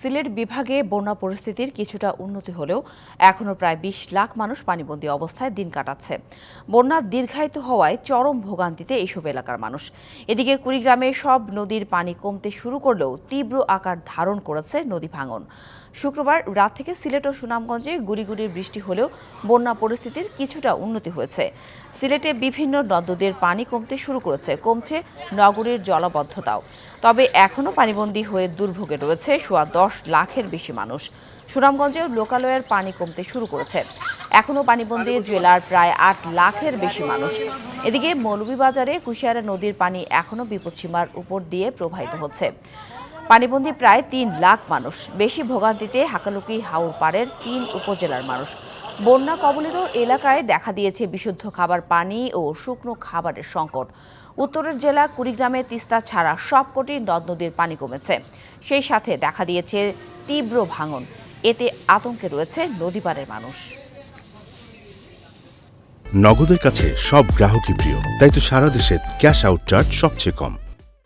সিলেট বিভাগে বন্যা পরিস্থিতির কিছুটা উন্নতি হলেও এখনও প্রায় ২০ লাখ মানুষ পানিবন্দী অবস্থায় দিন কাটাচ্ছে। বন্যা দীর্ঘায়িত হওয়ায় চরম ভোগান্তিতে এইসব এলাকার মানুষ। এদিকে কুড়িগ্রামে সব নদীর পানি কমতে শুরু করলেও তীব্র আকার ধারণ করেছে নদী ভাঙন। শুক্রবার রাত থেকে সিলেট ও সুনামগঞ্জে গুড়ি বৃষ্টি হলেও বন্যা পরিস্থিতির কিছুটা উন্নতি হয়েছে। সিলেটে বিভিন্ন নদ-নদীর পানি কমতে শুরু কমছে নগরীর জলাবদ্ধতাও। তবে এখনও পানিবন্দী হয়ে দুর্ভোগে রয়েছে সোয়া ১০ লাখের বেশি মানুষ। সুনামগঞ্জেও লোকালয়ের পানি কমতে শুরু করেছে। এখনও পানিবন্দী জেলার প্রায় ৮ লাখের বেশি মানুষ। এদিকে মৌলভীবাজারে কুশিয়ারা নদীর পানি এখনও বিপদসীমার উপর দিয়ে প্রবাহিত হচ্ছে। পানিবন্দী প্রায় ৩ লাখ মানুষ। বেশি ভোগান্তিতে হাকালুকি হাওরপাড়ের ৩ উপজেলার মানুষ। বন্যা কবলিত এলাকায় দেখা দিয়েছে বিশুদ্ধ খাবার পানি ও শুকনো খাবারের সংকট। উত্তরের জেলা কুড়িগ্রামে তিস্তা ছাড়া সবকটি নদ নদীর পানি কমেছে। সেই সাথে দেখা দিয়েছে তীব্র ভাঙন। এতে আতঙ্কে রয়েছে নদীপাড়ের মানুষ। নগদের কাছে সব গ্রাহকই প্রিয়, তাই তো সারা দেশে ক্যাশ আউট চার্জ সবচেয়ে কম।